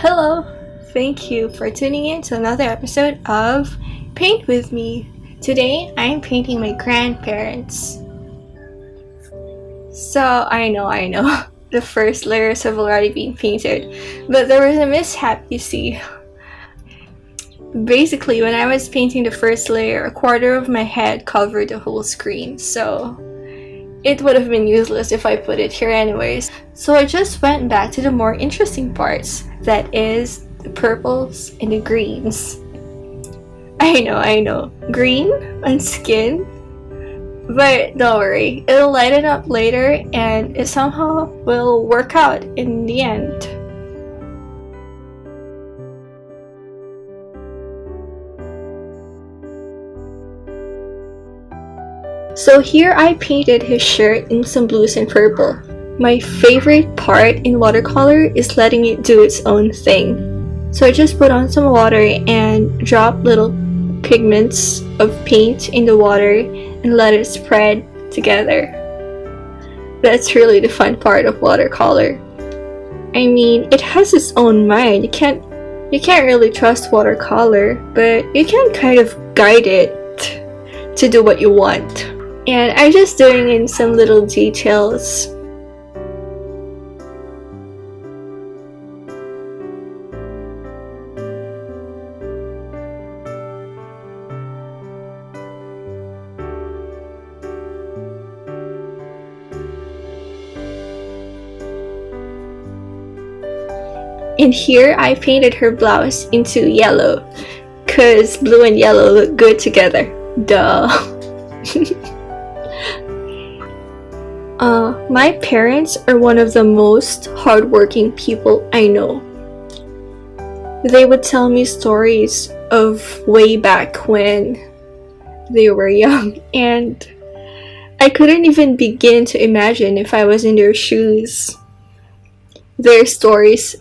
Hello! Thank you for tuning in to another episode of Paint With Me. Today, I'm painting my grandparents. So, I know, the first layers have already been painted, but there was a mishap, you see. Basically, when I was painting the first layer, a quarter of my head covered the whole screen, so it would have been useless if I put it here anyways. So I just went back to the more interesting parts, that is, the purples and the greens. I know, green on skin, but don't worry, it'll lighten up later and it somehow will work out in the end. So here I painted his shirt in some blues and purple. My favorite part in watercolor is letting it do its own thing. So I just put on some water and drop little pigments of paint in the water and let it spread together. That's really the fun part of watercolor. I mean, it has its own mind. You can't really trust watercolor, but you can kind of guide it to do what you want. And I'm just doing in some little details. And here I painted her blouse into yellow, cause blue and yellow look good together. Duh. My parents are one of the most hardworking people I know. They would tell me stories of way back when they were young, and I couldn't even begin to imagine if I was in their shoes. Their stories,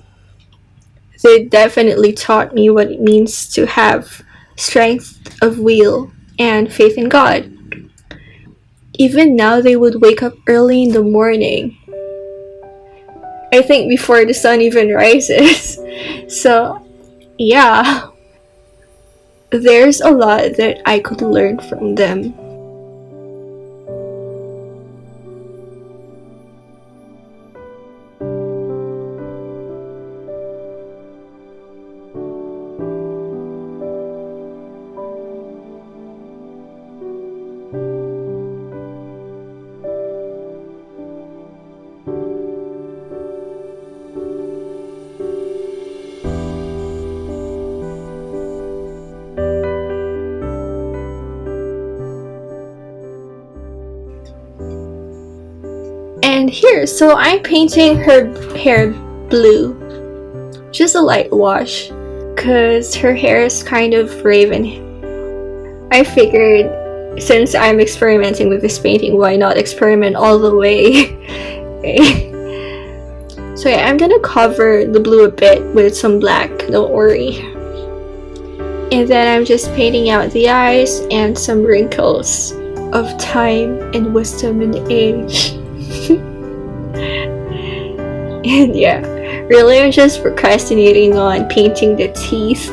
they definitely taught me what it means to have strength of will and faith in God. Even now, they would wake up early in the morning. I think before the sun even rises. So, yeah, there's a lot that I could learn from them. And here, so I'm painting her hair blue, just a light wash, cause her hair is kind of raven. I figured since I'm experimenting with this painting, why not experiment all the way? So yeah, I'm gonna cover the blue a bit with some black, don't worry. And then I'm just painting out the eyes and some wrinkles of time and wisdom and age. And yeah, really I'm just procrastinating on painting the teeth,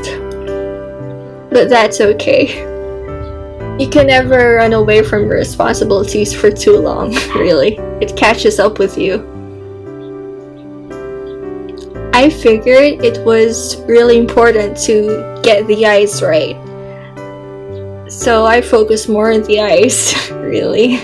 but that's okay. You can never run away from responsibilities for too long, really. It catches up with you. I figured it was really important to get the eyes right, so I focus more on the eyes, really.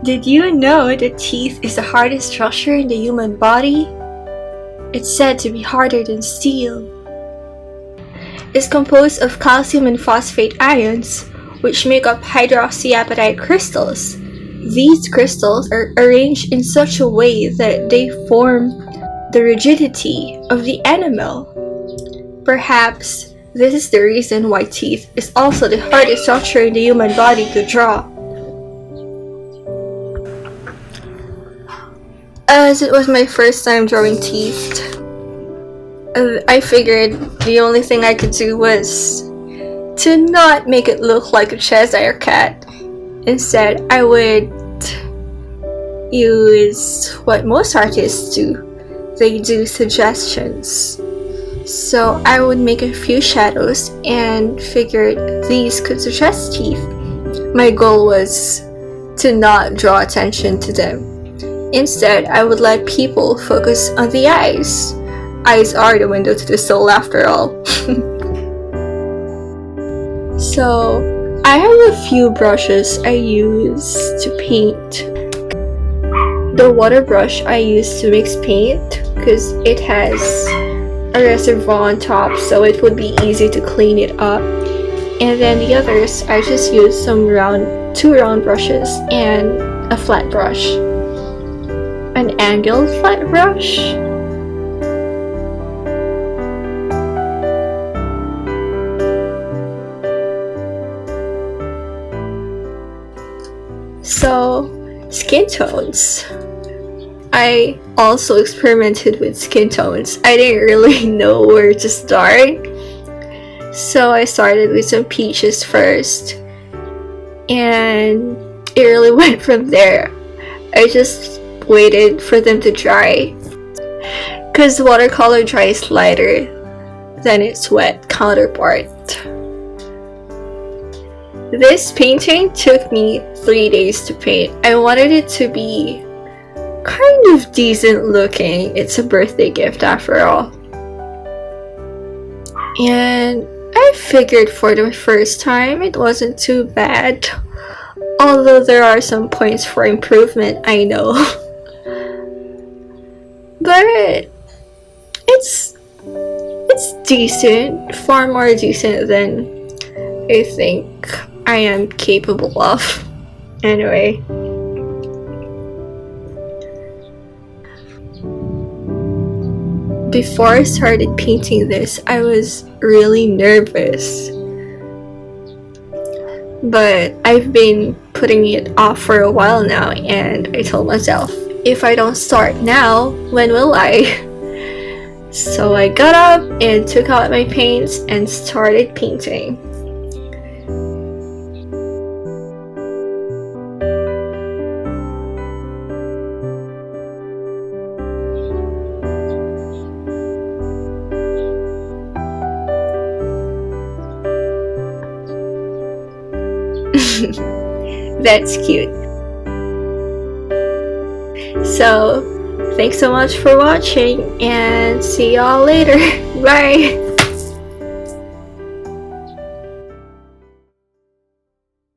Did you know that teeth is the hardest structure in the human body? It's said to be harder than steel. It's composed of calcium and phosphate ions, which make up hydroxyapatite crystals. These crystals are arranged in such a way that they form the rigidity of the animal. Perhaps this is the reason why teeth is also the hardest structure in the human body to draw. As it was my first time drawing teeth, I figured the only thing I could do was to not make it look like a Cheshire cat. Instead, I would use what most artists do. They do suggestions. So I would make a few shadows and figured these could suggest teeth. My goal was to not draw attention to them. Instead, I would let people focus on the eyes. Eyes are the window to the soul after all. So, I have a few brushes I use to paint. The water brush I use to mix paint because it has a reservoir on top, so it would be easy to clean it up. And then the others, I just use two round brushes and a flat brush. An angled flat brush. So, skin tones. I also experimented with skin tones. I didn't really know where to start. So I started with some peaches first. And it really went from there. I just waited for them to dry. Because watercolor dries lighter than its wet counterpart. This painting took me 3 days to paint. I wanted it to be kind of decent looking. It's a birthday gift after all. And I figured for the first time it wasn't too bad. Although there are some points for improvement, I know. But it's decent. Far more decent than I think I am capable of. Anyway. Before I started painting this, I was really nervous. But I've been putting it off for a while now, and I told myself, if I don't start now, when will I? So I got up and took out my paints and started painting. That's cute. So, thanks so much for watching and see y'all later. Bye!